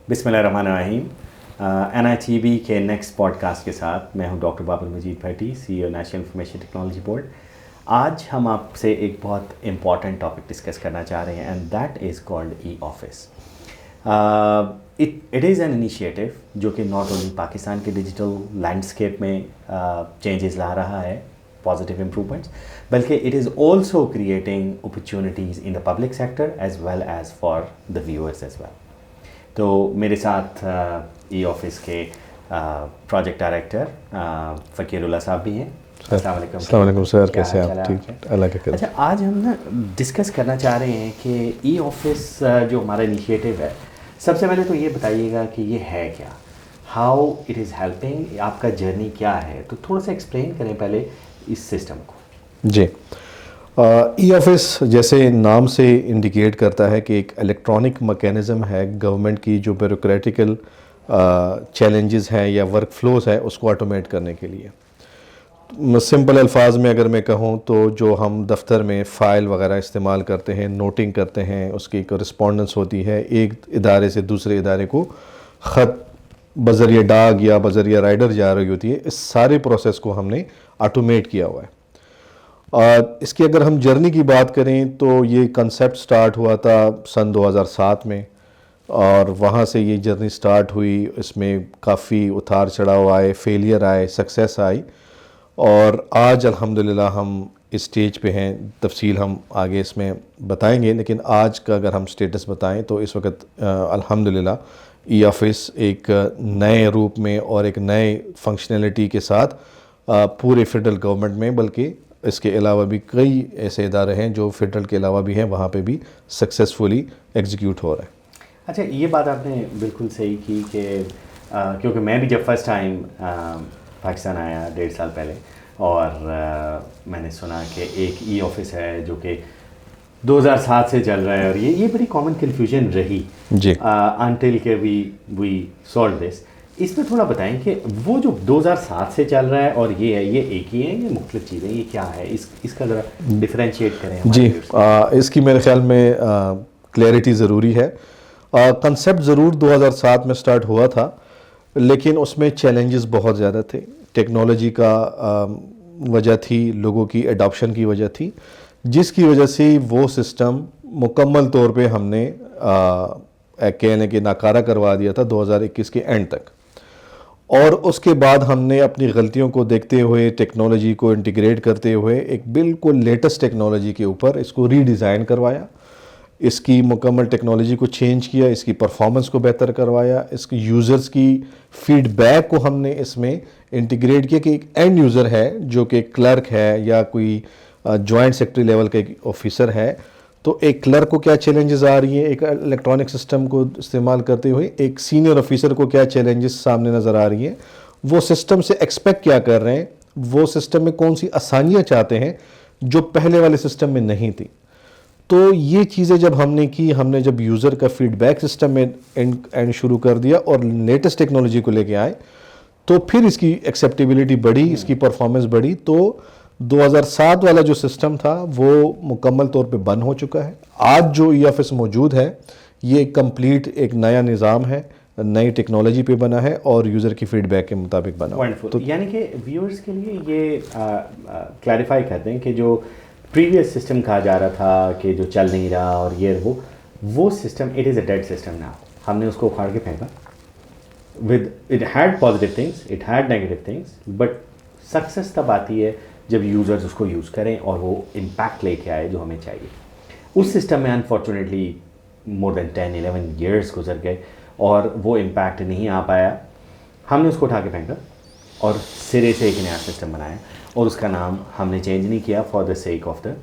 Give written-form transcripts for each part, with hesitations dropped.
बिस्मिल्लाहिर्रहमानिर्रहीम। NITB के next podcast के साथ मैं हूं डॉक्टर बाबर मजीद भट्टी, CEO national information technology board. आज हम आपसे एक बहुत इम्पॉर्टेंट टॉपिक डिस्कस करना चाह रहे हैं and that is called e office. It is an initiative जो कि नॉट ओनली पाकिस्तान के डिजिटल लैंडस्केप में चेंजेस ला रहा है, पॉजिटिव इम्प्रूवमेंट्स, बल्कि it is also creating opportunities in the public sector as well as for the viewers as well. तो मेरे साथ ई-ऑफिस के प्रोजेक्ट डायरेक्टर फ़कीरुल्लाह साहब भी हैं। अस्सलाम वालेकुम सर, कैसे आप? ठीक, अल्लाह के अच्छा, आज हम ना डिस्कस करना चाह रहे हैं कि ई-ऑफिस जो हमारा इनिशिएटिव है, सबसे पहले तो ये बताइएगा कि ये है क्या, हाउ इट इज़ हेल्पिंग, आपका जर्नी क्या है, तो थोड़ा सा एक्सप्लेन करें पहले इस सिस्टम को। जी, ई-ऑफिस जैसे नाम से इंडिकेट करता है कि एक इलेक्ट्रॉनिक मैकेनिज़्म है गवर्नमेंट की जो ब्यूरोक्रेटिकल चैलेंजेस हैं या वर्क फ्लोज है उसको ऑटोमेट करने के लिए। सिंपल अल्फाज में अगर मैं कहूँ तो जो हम दफ्तर में फ़ाइल वगैरह इस्तेमाल करते हैं, नोटिंग करते हैं, उसकी कॉरेस्पॉन्डेंस होती है, एक इदारे से दूसरे इदारे को ख़त बज़रिया डाक या बज़रिया राइडर जा रही होती है, इस सारे प्रोसेस को हमने ऑटोमेट किया हुआ है। और इसकी अगर हम जर्नी की बात करें तो ये कंसेप्ट स्टार्ट हुआ था सन 2007 में, और वहाँ से ये जर्नी स्टार्ट हुई। इसमें काफ़ी उतार चढ़ाव आए, फेलियर आए, सक्सेस आई, और आज अल्हम्दुलिल्लाह हम इस स्टेज पे हैं। तफसील हम आगे इसमें बताएंगे, लेकिन आज का अगर हम स्टेटस बताएं तो इस वक्त अल्हम्दुलिल्लाह ई-ऑफिस एक नए रूप में और एक नए फंक्शनलिटी के साथ पूरे फेडरल गवर्नमेंट में, बल्कि इसके अलावा भी कई ऐसे इदारे हैं जो फेडरल के अलावा भी हैं, वहाँ पे भी सक्सेसफुली एग्जीक्यूट हो रहा है। अच्छा, ये बात आपने बिल्कुल सही की कि क्योंकि मैं भी जब फर्स्ट टाइम पाकिस्तान आया 1.5 साल पहले, और मैंने सुना कि एक ई-ऑफिस है जो कि 2007 से चल रहा है, और ये बड़ी कॉमन कन्फ्यूजन रही जी, अनटिल के वी सॉल्व दिस। इसमें थोड़ा बताएं कि वो जो 2007 से चल रहा है और ये है, ये एक ही है, ये मुख्तलिफ चीज़ें, ये क्या है, इसका ज़रा डिफरेंशिएट करें जी। इसकी मेरे ख्याल में क्लैरिटी ज़रूरी है। कंसेप्ट ज़रूर 2007 में स्टार्ट हुआ था, लेकिन उसमें चैलेंजेस बहुत ज़्यादा थे। टेक्नोलॉजी का वजह थी, लोगों की एडॉप्शन की वजह थी, जिसकी वजह से वो सिस्टम मुकम्मल तौर पे हमने कहने के नाकारा करवा दिया था 2021 के एंड तक। और उसके बाद हमने अपनी गलतियों को देखते हुए, टेक्नोलॉजी को इंटीग्रेट करते हुए एक बिल्कुल लेटेस्ट टेक्नोलॉजी के ऊपर इसको रीडिज़ाइन करवाया, इसकी मुकम्मल टेक्नोलॉजी को चेंज किया, इसकी परफॉर्मेंस को बेहतर करवाया, इसकी यूज़र्स की फ़ीडबैक को हमने इसमें इंटीग्रेट किया कि एक एंड यूज़र है जो कि क्लर्क है या कोई जॉइंट सेक्रेटरी लेवल का एक ऑफिसर है, तो एक क्लर्क को क्या चैलेंजेस आ रही हैं एक इलेक्ट्रॉनिक सिस्टम को इस्तेमाल करते हुए, एक सीनियर ऑफिसर को क्या चैलेंजेस सामने नज़र आ रही हैं, वो सिस्टम से एक्सपेक्ट क्या कर रहे हैं, वो सिस्टम में कौन सी आसानियाँ चाहते हैं जो पहले वाले सिस्टम में नहीं थी। तो ये चीज़ें जब हमने की, हमने जब यूज़र का फीडबैक सिस्टम में एंड शुरू कर दिया और लेटेस्ट टेक्नोलॉजी को लेके आए, तो फिर इसकी एक्सेप्टेबिलिटी बढ़ी, इसकी परफॉर्मेंस बढ़ी। तो 2007 वाला जो सिस्टम था वो मुकम्मल तौर पे बंद हो चुका है। आज जो ई-ऑफिस मौजूद है ये कंप्लीट एक नया निज़ाम है, नई टेक्नोलॉजी पे बना है और यूज़र की फीडबैक के मुताबिक बना है। तो यानी कि व्यूअर्स के लिए ये क्लैरिफाई कर दें कि जो प्रीवियस सिस्टम कहा जा रहा था कि जो चल नहीं रहा और ये वो system, it is a dead system now. हमने उसको उखाड़ के फेंका। With it had positive things, it had negative things, but success तब आती है जब यूज़र्स उसको यूज़ करें और वो इम्पैक्ट लेके आए जो हमें चाहिए। उस सिस्टम में अनफॉर्चुनेटली मोर देन 10-11 ईयर्स गुजर गए और वो इम्पैक्ट नहीं आ पाया। हमने उसको उठा के फेंका और सिरे से एक नया सिस्टम बनाया, और उसका नाम हमने चेंज नहीं किया for the sake of the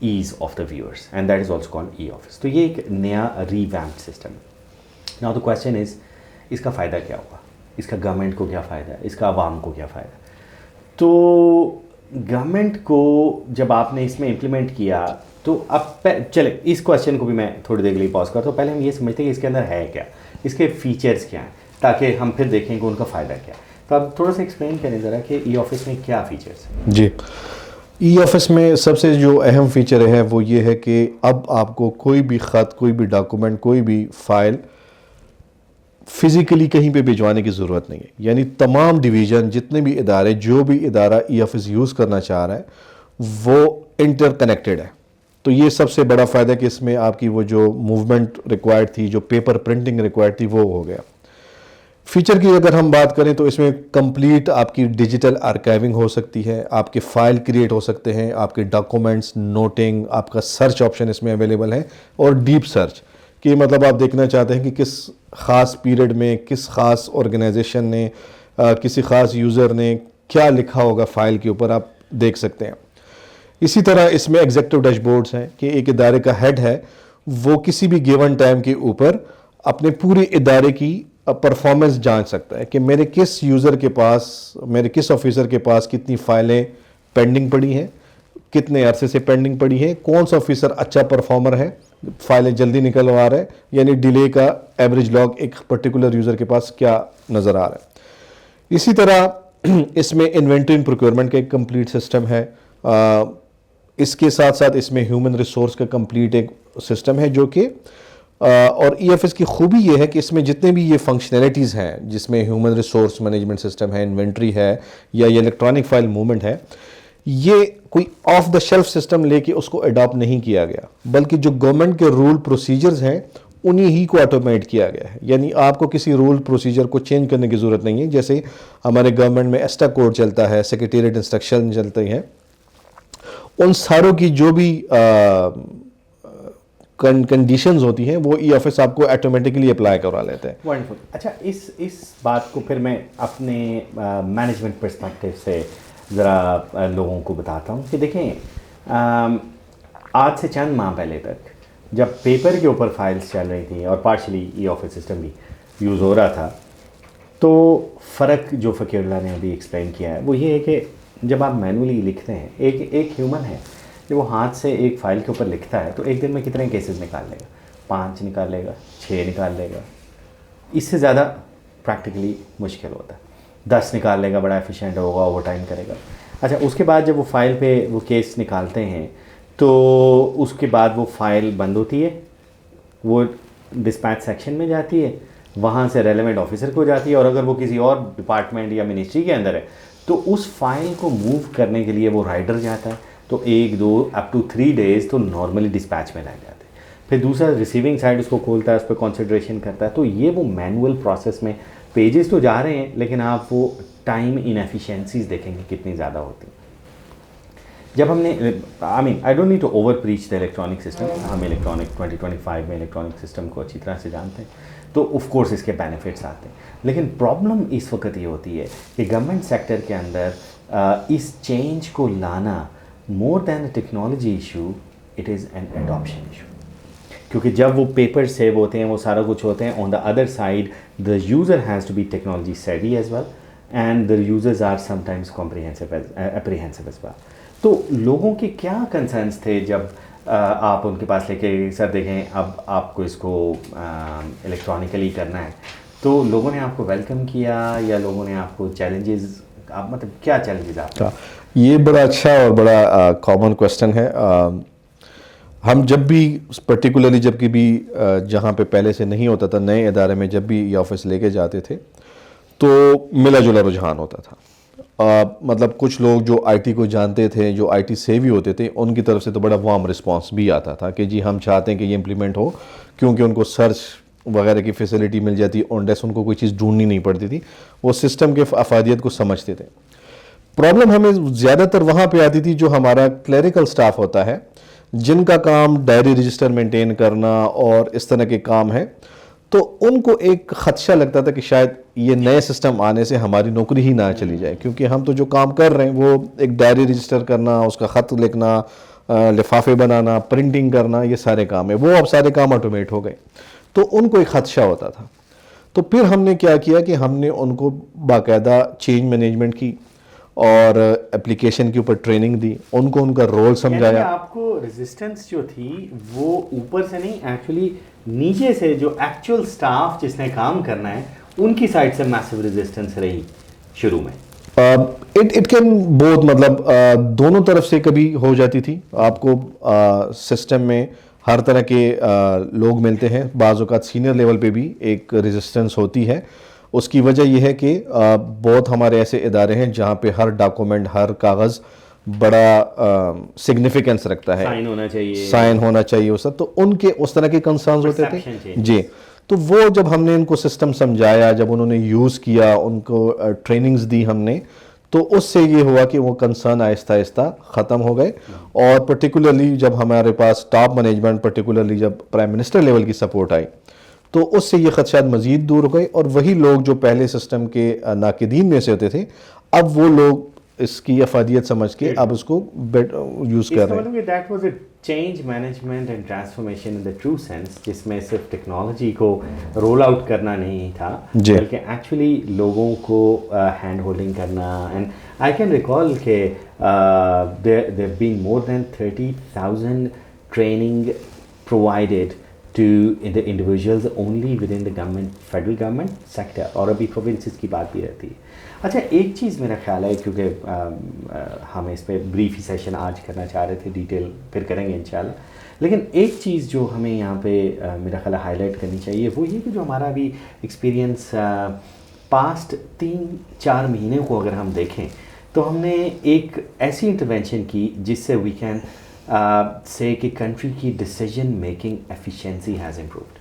ease of the viewers, and that is also called e-office. तो ये एक नया रीवैम्प्ड सिस्टम है। नाउ द क्वेश्चन इज़, इसका फ़ायदा क्या हुआ, इसका गवर्नमेंट को क्या फ़ायदा है, इसका आवाम को क्या फ़ायदा। तो गवर्नमेंट को जब आपने इसमें इम्प्लीमेंट किया, तो अब चले इस क्वेश्चन को भी मैं थोड़ी देर के लिए पॉज करता हूँ। पहले हम ये समझते हैं कि इसके अंदर है क्या, इसके फीचर्स क्या हैं, ताकि हम फिर देखें कि उनका फ़ायदा क्या है। तो आप थोड़ा सा एक्सप्लेन करें ज़रा कि ई-ऑफिस में क्या फ़ीचर्स हैं। जी, ई-ऑफिस में सबसे जो अहम फ़ीचर है वो ये है कि अब आपको कोई भी ख़त, कोई भी डॉक्यूमेंट, कोई भी फ़ाइल फिज़िकली कहीं पे भिजवाने की ज़रूरत नहीं है। यानी तमाम डिवीज़न, जितने भी इदारे, जो भी इदारा ई ऑफिस यूज़ करना चाह रहा है वो इंटरकनेक्टेड है। तो ये सबसे बड़ा फ़ायदा कि इसमें आपकी वो जो मूवमेंट रिक्वायर्ड थी, जो पेपर प्रिंटिंग रिक्वायर्ड थी, वो हो गया। फीचर की अगर हम बात करें तो इसमें कंप्लीट आपकी डिजिटल आर्काइविंग हो सकती है, आपके फ़ाइल क्रिएट हो सकते हैं, आपके डॉक्यूमेंट्स, नोटिंग, आपका सर्च ऑप्शन इसमें अवेलेबल है, और डीप सर्च कि मतलब आप देखना चाहते हैं कि किस ख़ास पीरियड में किस ख़ास ऑर्गेनाइजेशन ने किसी ख़ास यूज़र ने क्या लिखा होगा फ़ाइल के ऊपर, आप देख सकते हैं। इसी तरह इसमें एग्जेक्टिव डैशबोर्ड्स हैं कि एक इदारे का हेड है, वो किसी भी गिवन टाइम के ऊपर अपने पूरे इदारे की परफॉर्मेंस जांच सकता है कि मेरे किस यूज़र के पास, मेरे किस ऑफिसर के पास कितनी फ़ाइलें पेंडिंग पड़ी हैं, कितने अरसे से पेंडिंग पड़ी हैं, कौन सा ऑफिसर अच्छा परफॉर्मर है, फाइलें जल्दी निकलवा रहा है, यानी डिले का एवरेज लॉग एक पर्टिकुलर यूज़र के पास क्या नज़र आ रहा है। इसी तरह इसमें इन्वेंट्री एंड प्रोक्योरमेंट का एक कंप्लीट सिस्टम है। इसके साथ साथ इसमें ह्यूमन रिसोर्स का कंप्लीट एक सिस्टम है जो कि और ईएफएस की खूबी ये है कि इसमें जितने भी ये फंक्शनैलिटीज़ हैं, जिसमें ह्यूमन रिसोर्स मैनेजमेंट सिस्टम है, इन्वेंट्री है, या ये इलेक्ट्रॉनिक फाइल मूवमेंट है, ये कोई ऑफ द शेल्फ सिस्टम लेके उसको अडॉप्ट नहीं किया गया, बल्कि जो गवर्नमेंट के रूल प्रोसीजर्स हैं उन्हीं ही को ऑटोमेट किया गया है। यानी आपको किसी रूल प्रोसीजर को चेंज करने की ज़रूरत नहीं है। जैसे हमारे गवर्नमेंट में एस्टा कोड चलता है, सेक्रेटेरिएट इंस्ट्रक्शन चलते हैं, उन सारों की जो भी कंडीशंस होती हैं वो ई ऑफिस आपको ऑटोमेटिकली अप्लाई करवा लेते हैं। वंडरफुल। अच्छा, इस बात को फिर मैं अपने मैनेजमेंट पर्सपेक्टिव से ज़रा लोगों को बताता हूँ कि देखें, आज से चंद माह पहले तक जब पेपर के ऊपर फाइल्स चल रही थी और पार्शली ई ऑफिस सिस्टम भी यूज़ हो रहा था, तो फ़र्क जो फ़कीरुल्लाह ने अभी एक्सप्लेन किया है वो ये है कि जब आप मैनुअली लिखते हैं, एक ह्यूमन है जब वो हाथ से एक फ़ाइल के ऊपर लिखता है तो एक दिन में कितने केसेस निकाल लेगा? 5 निकाल लेगा, 6 निकाल लेगा, इससे ज़्यादा प्रैक्टिकली मुश्किल होता है। 10 निकाल लेगा, बड़ा एफिशिएंट होगा, ओवर टाइम करेगा। अच्छा, उसके बाद जब वो फ़ाइल पे वो केस निकालते हैं तो उसके बाद वो फ़ाइल बंद होती है, वो डिस्पैच सेक्शन में जाती है, वहाँ से रेलेवेंट ऑफिसर को जाती है, और अगर वो किसी और डिपार्टमेंट या मिनिस्ट्री के अंदर है तो उस फाइल को मूव करने के लिए वो राइडर जाता है, तो 1, 2 अप टू 3 डेज़ तो नॉर्मली डिस्पैच में लग जाते हैं। फिर दूसरा रिसीविंग साइड उसको खोलता है, उस पर कंसिडरेशन करता है। तो ये वो मैनुअल प्रोसेस में पेजेस तो जा रहे हैं, लेकिन आप वो टाइम इनएफिशिएंसीज देखेंगे कितनी ज़्यादा होती हैं। जब हमने I don't need to over preach the electronic system, हम इलेक्ट्रॉनिक 2025 में इलेक्ट्रॉनिक सिस्टम को अच्छी तरह से जानते हैं, तो ऑफ कोर्स इसके बेनिफिट्स आते हैं। लेकिन प्रॉब्लम इस वक्त ये होती है कि गवर्नमेंट सेक्टर के अंदर इस चेंज को लाना, more than a technology issue, it is N adoption issue. क्योंकि जब वो पेपर सेव होते हैं, वो सारा कुछ होते हैं, on the other side the user has to be technology savvy as well, and the users are sometimes comprehensive as well. तो लोगों के क्या कंसर्न्स थे जब आप उनके पास लेके सर देखें अब आपको इसको इलेक्ट्रॉनिकली करना है, तो लोगों ने आपको वेलकम किया या लोगों ने आपको चैलेंजेस, आप मतलब क्या चैलेंजेस आपका? ये बड़ा अच्छा और बड़ा कॉमन क्वेश्चन है। हम जब भी पर्टिकुलरली जब कि भी जहाँ पे पहले से नहीं होता था, नए इदारे में जब भी ये ऑफिस लेके जाते थे तो मिला जुला रुझान होता था। मतलब कुछ लोग जो आईटी को जानते थे, जो आईटी सेवी होते थे, उनकी तरफ से तो बड़ा वार्म रिस्पांस भी आता था कि जी हम चाहते हैं कि ये इम्प्लीमेंट हो, क्योंकि उनको सर्च वगैरह की फैसिलिटी मिल जाती, ऑन डेस्क उनको कोई चीज़ ढूंढनी नहीं पड़ती थी, वो सिस्टम के अफादियत को समझते थे। प्रॉब्लम हमें ज़्यादातर वहाँ पे आती थी जो हमारा क्लरिकल स्टाफ होता है, जिनका काम डायरी रजिस्टर मेंटेन करना और इस तरह के काम है, तो उनको एक खदशा लगता था कि शायद ये नए सिस्टम आने से हमारी नौकरी ही ना चली जाए, क्योंकि हम तो जो काम कर रहे हैं वो एक डायरी रजिस्टर करना, उसका ख़त लिखना, लिफाफे बनाना, प्रिंटिंग करना, ये सारे काम है, वो अब सारे काम ऑटोमेट हो गए, तो उनको एक खदशा होता था। तो फिर हमने क्या किया कि हमने उनको बाकायदा चेंज मैनेजमेंट की और एप्लीकेशन के ऊपर ट्रेनिंग दी, उनको उनका रोल समझाया। आपको रेजिस्टेंस जो थी वो ऊपर से नहीं, एक्चुअली नीचे से जो एक्चुअल स्टाफ जिसने काम करना है उनकी साइड से मैसिव रेजिस्टेंस रही शुरू में। इट कैन बोथ, मतलब दोनों तरफ से कभी हो जाती थी। आपको सिस्टम में हर तरह के लोग मिलते हैं, बाज़ औक़ात सीनियर लेवल पे भी एक रेजिस्टेंस होती है। उसकी वजह यह है कि बहुत हमारे ऐसे इदारे हैं जहाँ पे हर डॉक्यूमेंट, हर कागज़ बड़ा सिग्निफिकेंस रखता है, साइन होना चाहिए उस, तो उनके उस तरह के कंसर्न्स होते थे जी। तो वो जब हमने इनको सिस्टम समझाया, जब उन्होंने यूज़ किया, उनको ट्रेनिंग्स दी हमने, तो उससे ये हुआ कि वो कंसर्न आहिस्ता आहिस्ता ख़त्म हो गए। और पर्टिकुलरली जब हमारे पास टॉप मैनेजमेंट, पर्टिकुलरली जब प्राइम मिनिस्टर लेवल की सपोर्ट आई, तो उससे ये खदशात मज़ीद दूर हो गए। और वही लोग जो पहले सिस्टम के नाकिदीन में से होते थे, अब वो लोग इसकी अफादियत समझ के अब उसको यूज़ कर रहे हैं। That was a change management and transformation in the true sense, जिसमें सिर्फ टेक्नोलॉजी को रोल आउट करना नहीं था, बल्कि एक्चुअली लोगों को हैंड होल्डिंग करना। एंड आई कैन रिकॉल के there have been more than 30,000 training provided to the individuals only within the government, federal government sector, और अभी प्रोविंसेस की बात भी रहती है। अच्छा, एक चीज़ मेरा ख्याल है, क्योंकि हम इस पर ब्रीफ ही सेशन आज करना चाह रहे थे, डिटेल फिर करेंगे इंशाल्लाह, लेकिन एक चीज़ जो हमें यहाँ पे मेरा ख्याल हाईलाइट करनी चाहिए वो ये कि जो हमारा अभी एक्सपीरियंस पास्ट 3-4 महीने को अगर हम देखें, तो हमने एक ऐसी इंटरवेंशन की जिससे वी कैन से कि कंट्री की decision making efficiency has improved,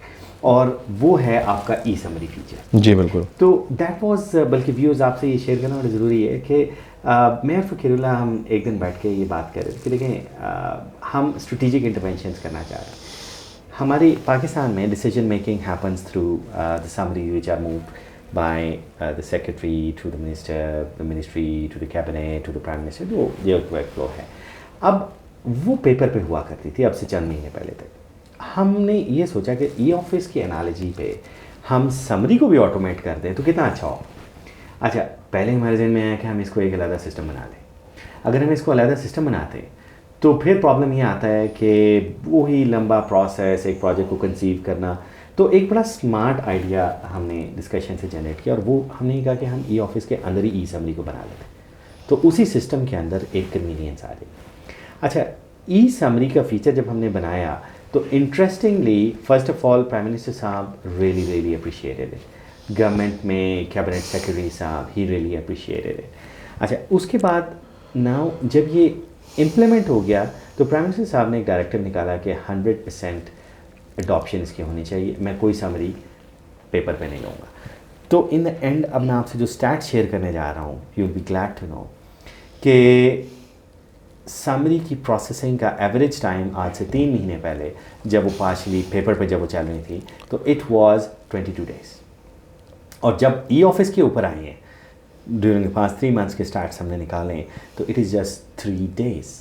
और वो है आपका ई समरी फीचर। जी बिल्कुल। तो दैट वाज, बल्कि व्यूज़ आपसे ये शेयर करना बड़ा ज़रूरी है कि मैं और फ़कीरुल्लाह हम एक दिन बैठ के ये बात कर रहे थे कि देखें, हम स्ट्रेटेजिक इंटरवेंशंस करना चाह रहे हैं। हमारी पाकिस्तान में decision making happens through the summary which are moved by the secretary to the minister, the ministry to the cabinet to the prime minister, जो ये वर्क फ्लो है। अब वो पेपर पे हुआ करती थी अब से चंद महीने पहले तक। हमने ये सोचा कि ई ऑफिस की एनालॉजी पे हम समरी को भी ऑटोमेट कर दें तो कितना अच्छा हो। अच्छा, पहले हमारे जहन में आया कि हम इसको एक अलग सिस्टम बना दें। अगर हम इसको अलग सिस्टम बनाते तो फिर प्रॉब्लम ये आता है कि वही लंबा प्रोसेस, एक प्रोजेक्ट को कंसीव करना। तो एक बड़ा स्मार्ट आइडिया हमने डिस्कशन से जनरेट किया, और वो हमने कहा कि हम ई ऑफिस के अंदर ही ई समरी को बना लेते, तो उसी सिस्टम के अंदर एक कन्वीनियंस आ जाएगी। अच्छा, ई समरी का फीचर जब हमने बनाया तो interestingly, first of all prime minister साहब रियली अप्रिशिएटेड इट, गवर्नमेंट में कैबिनेट सेक्रेटरी साहब ही रियली अप्रिशिएटेड इट। अच्छा, उसके बाद नाउ जब ये इम्प्लीमेंट हो गया तो प्राइम मिनिस्टर साहब ने एक डायरेक्टिव निकाला कि 100% अडॉप्शन इसकी होनी चाहिए, मैं कोई समरी पेपर पे नहीं लूँगा। तो इन द एंड अब मैं आपसे जो स्टैट शेयर करने जा रहा हूँ, you will be glad to know कि समरी की प्रोसेसिंग का एवरेज टाइम आज से 3 महीने पहले जब वो पार्शली पेपर पे जब वो चल रही थी तो इट वाज 22 डेज़, और जब ई ऑफिस के ऊपर आई है ड्यूरिंग द पास्ट 3 मंथ्स के स्टार्ट्स हमने निकाले तो it is just 3 days.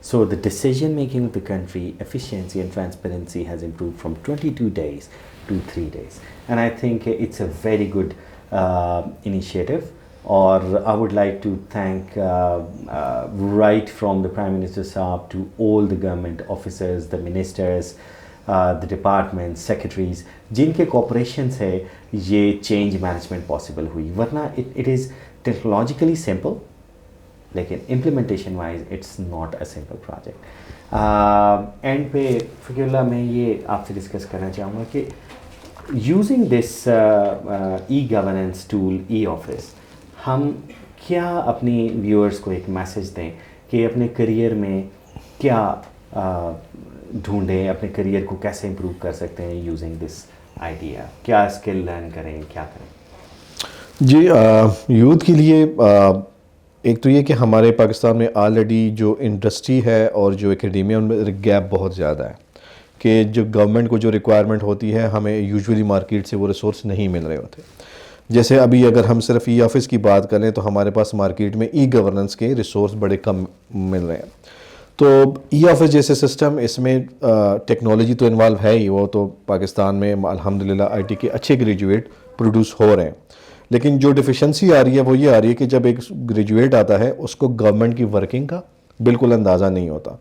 So the decision making of the country, efficiency and transparency has improved from 22 days to 3 days, and I think it's a very good initiative. Or I would like to thank right from the Prime Minister Saab to all the government officers, the ministers, the departments, secretaries, जिनके cooperation से ये change management possible हुई। वरना it is technologically simple, लेकिन implementation wise it's not a simple project. And पे फ़कीरुल्लाह मैं ये आपसे डिस्कस करना चाहूँगा कि using this e-governance tool, e-office, हम क्या अपनी व्यूअर्स को एक मैसेज दें कि अपने करियर में क्या ढूंढें, अपने करियर को कैसे इम्प्रूव कर सकते हैं यूजिंग दिस आइडिया, क्या स्किल लर्न करें, क्या करें? जी, यूथ के लिए एक तो ये कि हमारे पाकिस्तान में ऑलरेडी जो इंडस्ट्री है और जो एकेडेमिया, उनमें गैप बहुत ज़्यादा है कि जो गवर्नमेंट को जो रिक्वायरमेंट होती है हमें यूजुअली मार्केट से वो रिसोर्स नहीं मिल रहे होते। जैसे अभी अगर हम सिर्फ ई ऑफिस की बात करें तो हमारे पास मार्केट में ई गवर्नेंस के रिसोर्स बड़े कम मिल रहे हैं। तो ई ऑफिस जैसे सिस्टम, इसमें टेक्नोलॉजी तो इन्वॉल्व है ही, वो तो पाकिस्तान में अल्हम्दुलिल्लाह आईटी के अच्छे ग्रेजुएट प्रोड्यूस हो रहे हैं, लेकिन जो डिफिशेंसी आ रही है वो ये आ रही है कि जब एक ग्रेजुएट आता है उसको गवर्नमेंट की वर्किंग का बिल्कुल अंदाज़ा नहीं होता,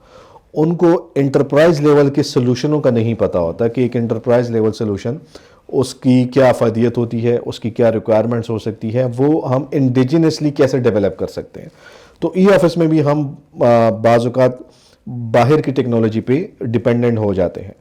उनको इंटरप्राइज लेवल के सलूशनों का नहीं पता होता कि एक इंटरप्राइज लेवल सलूशन उसकी क्या अफादियत होती है, उसकी क्या रिक्वायरमेंट्स हो सकती है, वो हम इंडिजिनसली कैसे डेवलप कर सकते हैं। तो ई ऑफिस में भी हम बाज़ औक़ात बाहर की टेक्नोलॉजी पे डिपेंडेंट हो जाते हैं।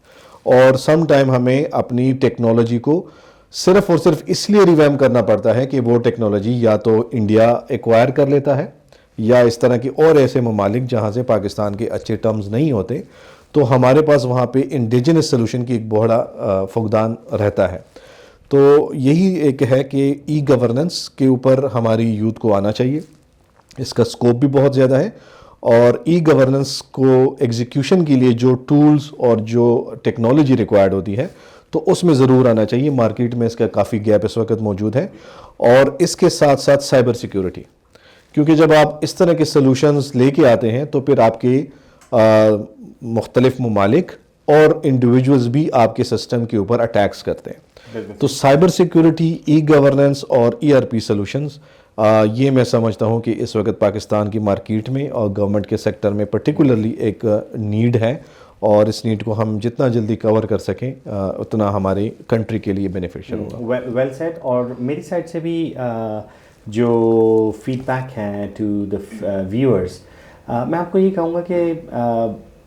और सम टाइम हमें अपनी टेक्नोलॉजी को सिर्फ और सिर्फ इसलिए रिवैम्प करना पड़ता है कि वो टेक्नोलॉजी या तो इंडिया एक्वायर कर लेता है या इस तरह की और ऐसे ममालिक जहाँ से पाकिस्तान के अच्छे टर्म्स नहीं होते, तो हमारे पास वहाँ पे इंडिजिनस सोल्यूशन की एक बड़ा फुकदान रहता है। तो यही एक है कि ई गवर्नेंस के ऊपर हमारी यूथ को आना चाहिए, इसका स्कोप भी बहुत ज़्यादा है। और ई गवर्नेंस को एग्जीक्यूशन के लिए जो टूल्स और जो टेक्नोलॉजी रिक्वायर्ड होती है तो उसमें ज़रूर आना चाहिए। मार्केट में इसका काफ़ी गैप इस वक्त मौजूद है। और इसके साथ साथ साइबर सिक्योरिटी, क्योंकि जब आप इस तरह के सॉल्यूशंस लेके आते हैं तो फिर आपके मुख्तलिफ ममालिक और इंडिविजुअल्स भी आपके सिस्टम के ऊपर अटैक्स करते हैं। तो साइबर सिक्योरिटी, ई गवर्नेंस और ERP सॉल्यूशंस, ये मैं समझता हूँ कि इस वक्त पाकिस्तान की मार्केट में और गवर्नमेंट के सेक्टर में पर्टिकुलरली एक नीड है, और इस नीड को हम जितना जल्दी कवर कर सकें उतना हमारी कंट्री के लिए बेनिफिशियल होगा। Well said. और मेरी साइड से भी जो फीडबैक है टू द व्यूअर्स, मैं आपको ये कहूँगा कि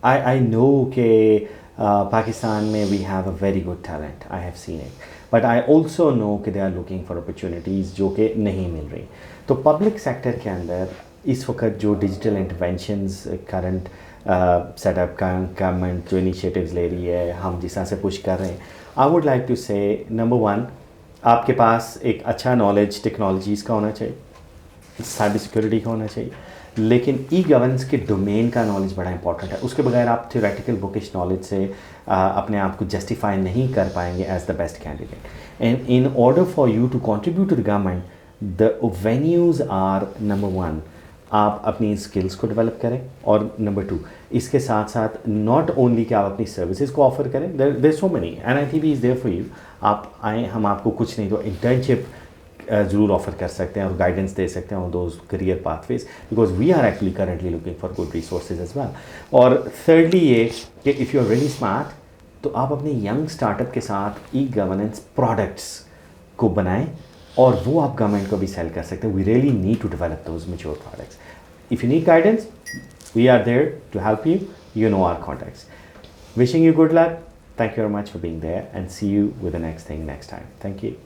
आई नो कि पाकिस्तान में we have a very good talent, I have seen it, but I also know कि they are looking for opportunities जो कि नहीं मिल रही। तो पब्लिक सेक्टर के अंदर इस वक्त जो digital interventions current setup government जो इनिशिएटिव्स ले रही है, हम जिस तरह से पुश कर रहे हैं, आई वुड लाइक टू से नंबर 1, आपके पास एक अच्छा नॉलेज टेक्नोलॉजीज़ का होना चाहिए, साइबर सिक्योरिटी का होना चाहिए, लेकिन ई गवर्नेंस के डोमेन का नॉलेज बड़ा इंपॉर्टेंट है। उसके बगैर आप थ्योरेटिकल बुकिश नॉलेज से अपने आप को जस्टिफाई नहीं कर पाएंगे as the best candidate. And in order for you to contribute to the government, the venues are number 1, आप अपनी स्किल्स को डेवलप करें, और नंबर 2, इसके साथ साथ नॉट ओनली कि आप अपनी सर्विसेज को ऑफर करें, there so many, NITB is there for you. आप आएँ, हम आपको कुछ नहीं तो इंटर्नशिप ज़रूर ऑफर कर सकते हैं और गाइडेंस दे सकते हैं on those career pathways, because we are actually currently looking for good resources as well. और thirdly ये कि if you are really smart, तो आप अपने यंग स्टार्टअप के साथ ई गवर्नेंस प्रोडक्ट्स को बनाएं और वो आप गवर्नमेंट को भी सेल कर सकते हैं। We really need to develop those mature products. If you need guidance, we are there to help you, you know our contacts. Wishing you good luck. Thank you very much for being there, and see you with the next thing next time. Thank you.